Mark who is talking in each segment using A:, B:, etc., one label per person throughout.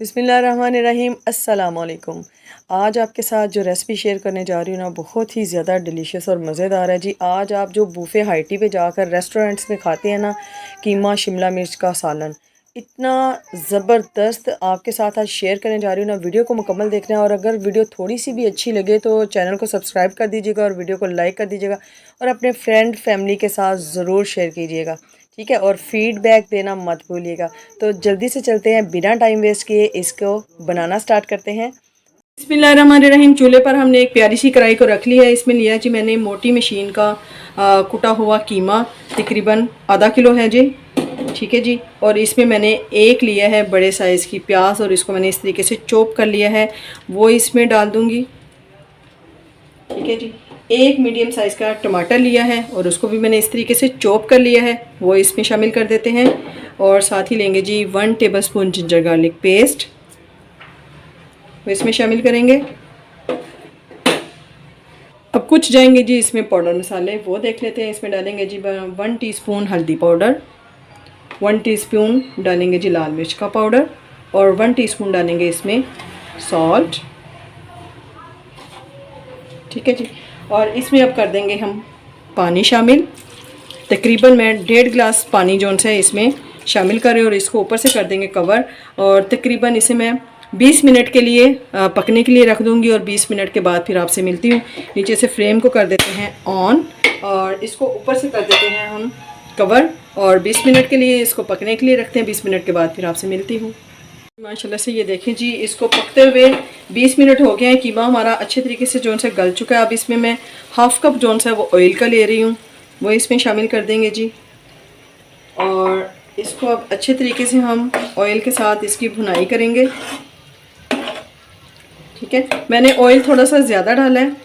A: बिस्मिल्लाहिर्रहमानिर्रहीम अस्सलाम वालेकुम। आज आपके साथ जो रेसिपी शेयर करने जा रही हूँ ना, बहुत ही ज़्यादा डिलीशियस और मज़ेदार है जी। आज आप जो बूफ़े हाइटी पे जाकर रेस्टोरेंट्स में खाते हैं ना, कीमा शिमला मिर्च का सालन, इतना ज़बरदस्त आपके साथ आज शेयर करने जा रही हूँ ना। वीडियो को मुकम्मल देखना है और अगर वीडियो थोड़ी सी भी अच्छी लगे तो चैनल को सब्सक्राइब कर दीजिएगा और वीडियो को लाइक कर दीजिएगा और अपने फ्रेंड फैमिली के साथ ज़रूर शेयर कीजिएगा, ठीक है। और फीडबैक देना मत भूलिएगा। तो जल्दी से चलते हैं, बिना टाइम वेस्ट किए इसको बनाना स्टार्ट करते हैं। बिस्मिल्लाहिर्रहमानिर्रहीम। चूल्हे पर हमने एक प्यारी सी कढ़ाई को रख लिया है। इसमें लिया जी मैंने मोटी मशीन का कुटा हुआ कीमा, तकरीबन आधा किलो है जी, ठीक है जी। और इसमें मैंने एक लिया है बड़े साइज़ की प्याज और इसको मैंने इस तरीके से चॉप कर लिया है, वो इसमें डाल दूँगी, ठीक है जी। एक मीडियम साइज़ का टमाटर लिया है और उसको भी मैंने इस तरीके से चॉप कर लिया है, वो इसमें शामिल कर देते हैं। और साथ ही लेंगे जी 1 टेबलस्पून जिंजर गार्लिक पेस्ट, वो इसमें शामिल करेंगे। अब कुछ जाएंगे जी इसमें पाउडर मसाले, वो देख लेते हैं। इसमें डालेंगे जी 1 टीस्पून हल्दी पाउडर, 1 टीस्पून डालेंगे जी लाल मिर्च का पाउडर और 1 टीस्पून डालेंगे इसमें सॉल्ट, ठीक है जी। और इसमें अब कर देंगे हम पानी शामिल। तकरीबन मैं 1.5 गिलास पानी जो है इसमें शामिल करें और इसको ऊपर से कर देंगे कवर। और तकरीबन इसे मैं 20 मिनट के लिए पकने के लिए रख दूंगी और 20 मिनट के बाद फिर आपसे मिलती हूँ। नीचे से फ्लेम को कर देते हैं ऑन और इसको ऊपर से कर देते हैं हम कवर और 20 मिनट के लिए इसको पकने के लिए रखते हैं। 20 मिनट के बाद फिर आपसे मिलती हूँ। माशाल्लाह से ये देखें जी, इसको पकते हुए 20 मिनट हो गए हैं। कीमा हमारा अच्छे तरीके से जो है गल चुका है। अब इसमें मैं हाफ़ कप जो है वो ऑयल का ले रही हूँ, वो इसमें शामिल कर देंगे जी। और इसको अब अच्छे तरीके से हम ऑयल के साथ इसकी भुनाई करेंगे, ठीक है। मैंने ऑयल थोड़ा सा ज़्यादा डाला है,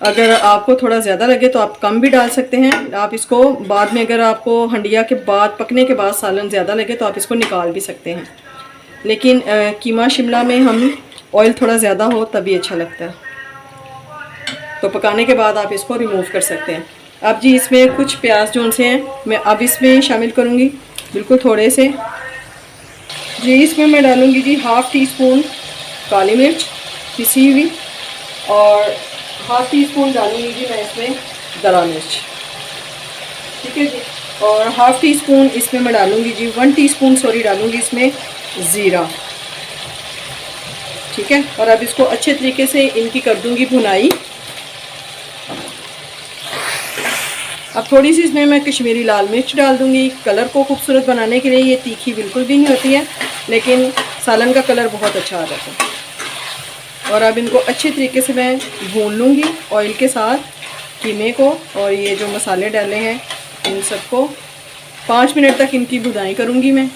A: अगर आपको थोड़ा ज़्यादा लगे तो आप कम भी डाल सकते हैं। आप इसको बाद में, अगर आपको हंडिया के बाद पकने के बाद सालन ज़्यादा लगे तो आप इसको निकाल भी सकते हैं। लेकिन कीमा शिमला में हम ऑयल थोड़ा ज़्यादा हो तभी अच्छा लगता है, तो पकाने के बाद आप इसको रिमूव कर सकते हैं। अब जी इसमें कुछ प्याज जो से हैं मैं अब इसमें शामिल करूँगी, बिल्कुल थोड़े से जी। इसमें मैं डालूँगी जी 1/2 टीस्पून काली मिर्च पिसी हुई और 1/2 टीस्पून डालूँगी जी मैं इसमें दरा मिर्च, ठीक है जी। और 1/2 टीस्पून इसमें मैं डालूँगी जी 1 टीस्पून सॉरी डालूँगी इसमें ज़ीरा, ठीक है। और अब इसको अच्छे तरीके से इनकी कर दूँगी भुनाई। अब थोड़ी सी इसमें मैं कश्मीरी लाल मिर्च डाल दूँगी कलर को खूबसूरत बनाने के लिए। ये तीखी बिल्कुल भी नहीं होती है, लेकिन सालन का कलर बहुत अच्छा आ जाता है। और अब इनको अच्छे तरीके से मैं भून लूँगी ऑयल के साथ कीमे को, और ये जो मसाले डाले हैं इन सबको 5 मिनट तक इनकी भुनाई करूँगी मैं।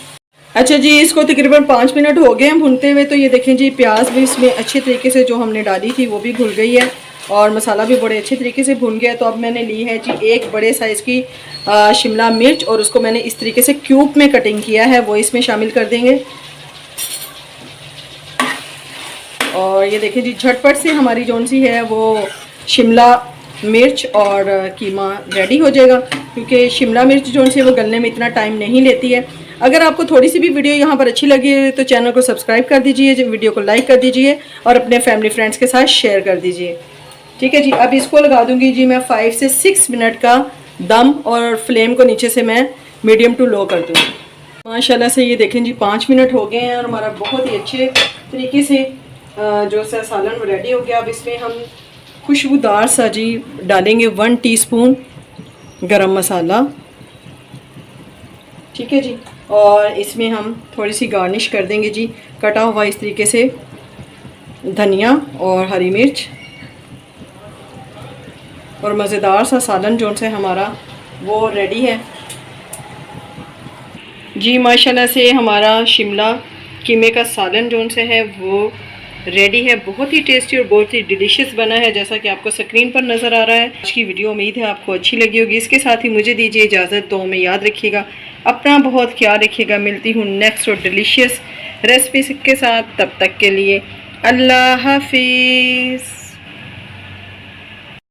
A: अच्छा जी, इसको तकरीबन 5 मिनट हो गए हैं भुनते हुए। तो ये देखें जी, प्याज भी इसमें अच्छे तरीके से जो हमने डाली थी वो भी घुल गई है और मसाला भी बड़े अच्छे तरीके से भुन गया। तो अब मैंने ली है जी एक बड़े साइज़ की शिमला मिर्च और उसको मैंने इस तरीके से क्यूब में कटिंग किया है, वो इसमें शामिल कर देंगे। और ये देखें जी, झटपट से हमारी जौन सी है वो शिमला मिर्च और कीमा रेडी हो जाएगा, क्योंकि शिमला मिर्च जो सी वो गलने में इतना टाइम नहीं लेती है। अगर आपको थोड़ी सी भी वीडियो यहाँ पर अच्छी लगी है तो चैनल को सब्सक्राइब कर दीजिए, वीडियो को लाइक कर दीजिए और अपने फैमिली फ्रेंड्स के साथ शेयर कर दीजिए, ठीक है जी। अब इसको लगा दूँगी जी मैं 5 से 6 मिनट का दम और फ्लेम को नीचे से मैं मीडियम टू लो कर दूँगी। माशाल्लाह से ये देखें जी 5 मिनट हो गए हैं और हमारा बहुत ही अच्छे तरीके से जो सा सालन रेडी हो गया। अब इसमें हम खुशबूदार सा जी डालेंगे 1 टीस्पून गरम मसाला, ठीक है जी। और इसमें हम थोड़ी सी गार्निश कर देंगे जी कटा हुआ इस तरीके से धनिया और हरी मिर्च। और मज़ेदार सा सालन जो से हमारा वो रेडी है जी। माशाल्लाह से हमारा शिमला कीमे का सालन जो से है वो रेडी है। बहुत ही टेस्टी और बहुत ही डिलीशियस बना है, जैसा कि आपको स्क्रीन पर नज़र आ रहा है। आज की वीडियो उम्मीद है आपको अच्छी लगी होगी। इसके साथ ही मुझे दीजिए इजाज़त, तो हमें याद रखिएगा, अपना बहुत ख्याल रखिएगा। मिलती हूँ नेक्स्ट और डिलीशियस रेसिपी के साथ, तब तक के लिए अल्लाह हाफिज़।